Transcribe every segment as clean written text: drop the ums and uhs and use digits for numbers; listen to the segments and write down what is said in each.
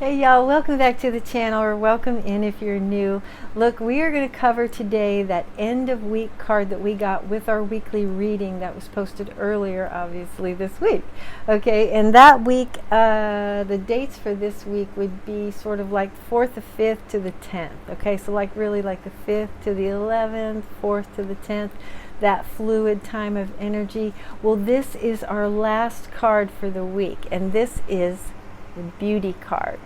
Hey y'all, welcome back to the channel, or welcome in if you're new. Look, we are going to cover today that end of week card that we got with our weekly reading that was posted earlier, obviously this week. Okay, and that week, the dates for this week would be sort of like 4th to 5th to the 10th. Okay, so like really like the 5th to the 11th, 4th to the 10th, that fluid time of energy. Well, this is our last card for the week, and this is the beauty card.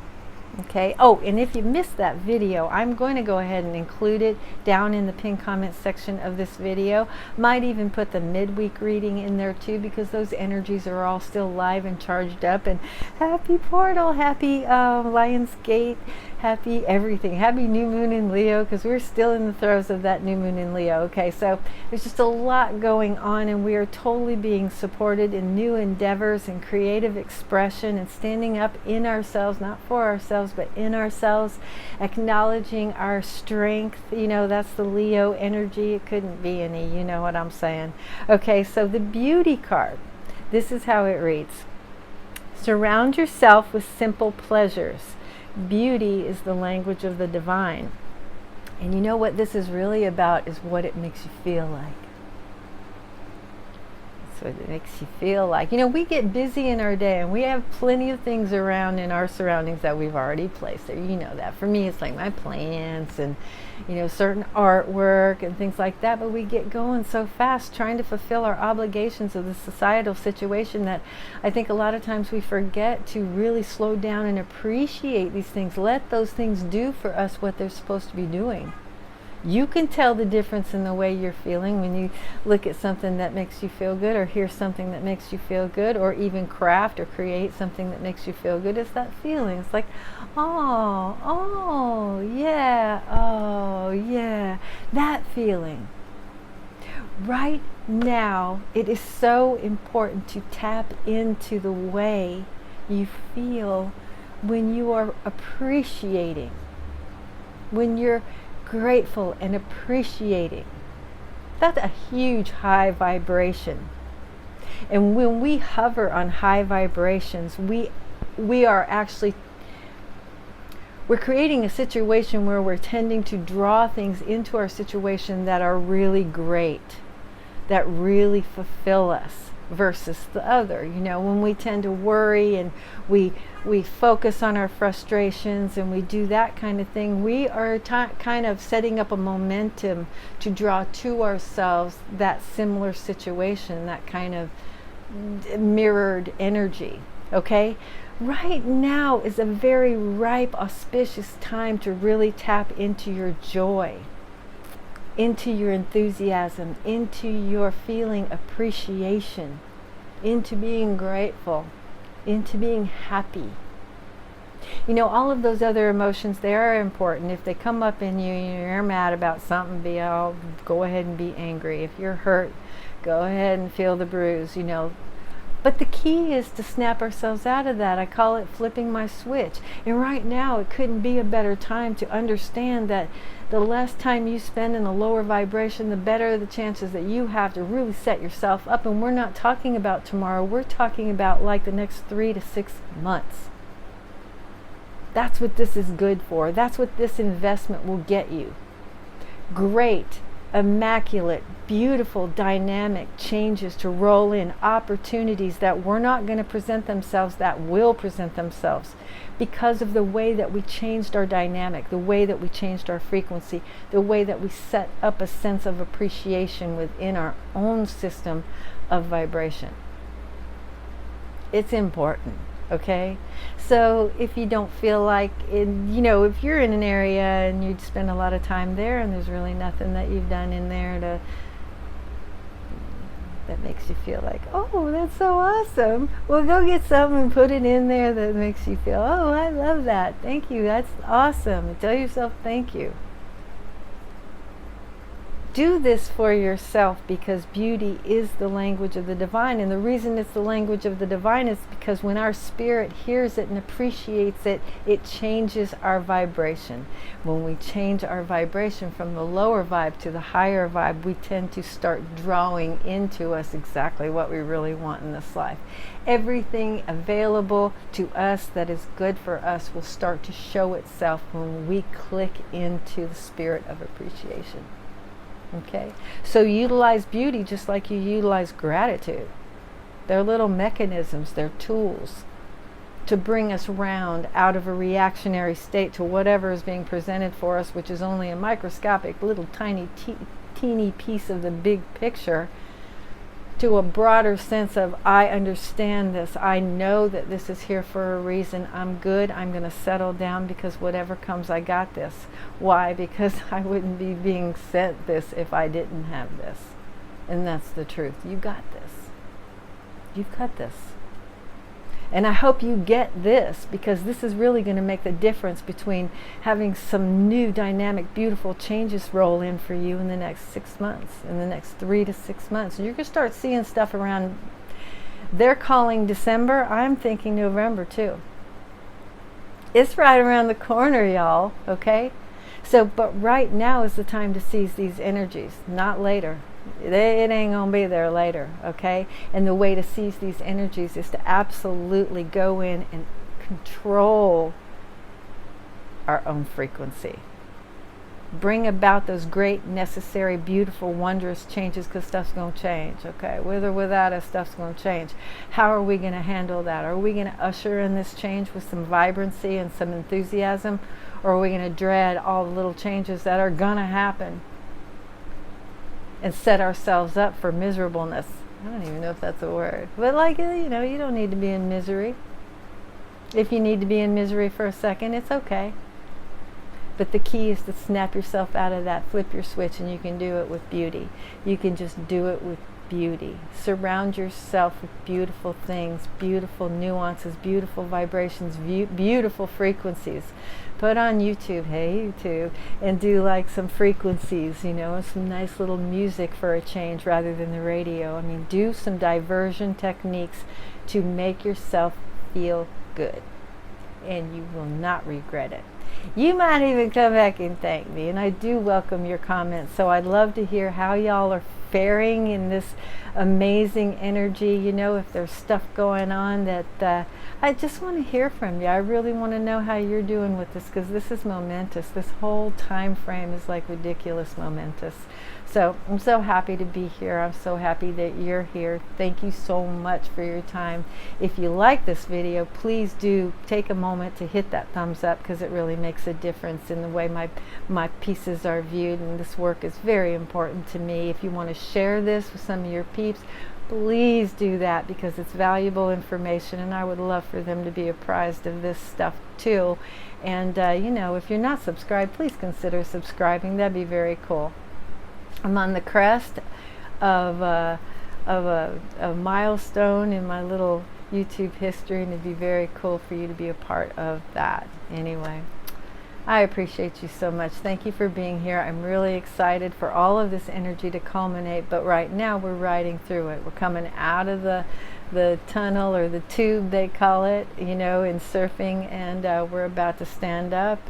Okay. Oh, and if you missed that video, I'm going to go ahead and include it down in the pinned comment section of this video. Might even put the midweek reading in there too, because those energies are all still live and charged up. And happy portal, happy Lion's Gate, happy everything, happy new moon in Leo, because we're still in the throes of that new moon in Leo. Okay, so there's just a lot going on, and we are totally being supported in new endeavors and creative expression and standing up in ourselves, not for ourselves, but in ourselves, acknowledging our strength. You know, that's the Leo energy. It couldn't be any, you know what I'm saying. Okay, so the beauty card, this is how it reads. Surround yourself with simple pleasures. Beauty is the language of the divine. And you know what this is really about is what it makes you feel like. What it makes you feel like. You know, we get busy in our day and we have plenty of things around in our surroundings that we've already placed there. You know that. For me, it's like my plants and, you know, certain artwork and things like that. But we get going so fast trying to fulfill our obligations of the societal situation that I think a lot of times we forget to really slow down and appreciate these things. Let those things do for us what they're supposed to be doing. You can tell the difference in the way you're feeling when you look at something that makes you feel good, or hear something that makes you feel good, or even craft or create something that makes you feel good. It's that feeling. It's like, oh, yeah, that feeling. Right now, it is so important to tap into the way you feel when you are appreciating, when you're grateful and appreciating. That's a huge high vibration. And when we hover on high vibrations, we are actually, we're creating a situation where we're tending to draw things into our situation that are really great, that really fulfill us, versus the other. You know, when we tend to worry and we focus on our frustrations and we do that kind of thing, we are kind of setting up a momentum to draw to ourselves that similar situation, that kind of mirrored energy. Okay, right now is a very ripe, auspicious time to really tap into your joy, into your enthusiasm, into your feeling appreciation, into being grateful, into being happy. You know, all of those other emotions, they are important. If they come up in you, you're mad about something, go ahead and be angry. If you're hurt, go ahead and feel the bruise, you know. But the key is to snap ourselves out of that. I call it flipping my switch. And right now, it couldn't be a better time to understand that the less time you spend in a lower vibration, the better the chances that you have to really set yourself up. And we're not talking about tomorrow. We're talking about like the next 3 to 6 months. That's what this is good for. That's what this investment will get you. Great, immaculate, beautiful, dynamic changes to roll in, opportunities that were not going to present themselves, that will present themselves because of the way that we changed our dynamic, the way that we changed our frequency, the way that we set up a sense of appreciation within our own system of vibration. It's important. Okay, so if you don't feel like it, you know, if you're in an area and you spend a lot of time there and there's really nothing that you've done in there that makes you feel like, oh, that's so awesome, well, go get something and put it in there that makes you feel, oh, I love that, thank you, that's awesome, and tell yourself thank you. Do this for yourself, because beauty is the language of the divine. And the reason it's the language of the divine is because when our spirit hears it and appreciates it, it changes our vibration. When we change our vibration from the lower vibe to the higher vibe, we tend to start drawing into us exactly what we really want in this life. Everything available to us that is good for us will start to show itself when we click into the spirit of appreciation. Okay, so utilize beauty just like you utilize gratitude. They're little mechanisms, they're tools to bring us round out of a reactionary state to whatever is being presented for us, which is only a microscopic little tiny teeny piece of the big picture, to a broader sense of, I understand this, I know that this is here for a reason, I'm good, I'm going to settle down because whatever comes, I got this. Why? Because I wouldn't be being sent this if I didn't have this. And that's the truth. You got this. You've got this. And I hope you get this, because this is really going to make the difference between having some new, dynamic, beautiful changes roll in for you in the next 6 months, in the next 3 to 6 months. And you're going to start seeing stuff around, they're calling December, I'm thinking November too. It's right around the corner, y'all, okay? So, but right now is the time to seize these energies, not later. It ain't gonna be there later, okay? And the way to seize these energies is to absolutely go in and control our own frequency. Bring about those great, necessary, beautiful, wondrous changes, because stuff's gonna change, okay? With or without us, stuff's gonna change. How are we gonna handle that? Are we gonna usher in this change with some vibrancy and some enthusiasm? Or are we gonna dread all the little changes that are gonna happen and set ourselves up for miserableness? I don't even know if that's a word. But like, you know, you don't need to be in misery. If you need to be in misery for a second, it's okay. But the key is to snap yourself out of that, flip your switch, and you can do it with beauty. You can just do it with beauty. Surround yourself with beautiful things, beautiful nuances, beautiful vibrations, beautiful frequencies. Put on YouTube, hey YouTube, and do like some frequencies, you know, some nice little music for a change rather than the radio. I mean, do some diversion techniques to make yourself feel good, and you will not regret it. You might even come back and thank me, and I do welcome your comments. So I'd love to hear how y'all are faring in this amazing energy. You know, if there's stuff going on that I just want to hear from you. I really want to know how you're doing with this, because this is momentous. This whole time frame is like ridiculous momentous. So I'm so happy to be here. I'm so happy that you're here. Thank you so much for your time. If you like this video, please do take a moment to hit that thumbs up, because it really makes a difference in the way my pieces are viewed, and this work is very important to me. If you want to share this with some of your peeps, please do that, because it's valuable information, and I would love for them to be apprised of this stuff too. And you know, if you're not subscribed, please consider subscribing. That'd be very cool. I'm on the crest of a milestone in my little YouTube history, and it'd be very cool for you to be a part of that. Anyway, I appreciate you so much. Thank you for being here. I'm really excited for all of this energy to culminate, but right now we're riding through it. We're coming out of the tunnel, or the tube they call it, you know, in surfing, and we're about to stand up.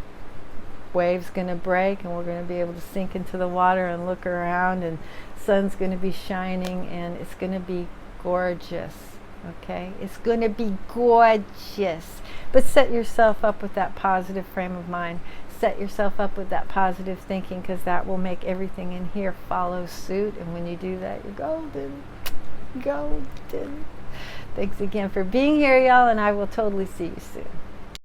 Waves going to break, and we're going to be able to sink into the water and look around, and sun's going to be shining, and it's going to be gorgeous. Okay, it's going to be gorgeous. But set yourself up with that positive frame of mind. Set yourself up with that positive thinking, because that will make everything in here follow suit. And when you do that, you're golden. Golden. Thanks again for being here, y'all, and I will totally see you soon.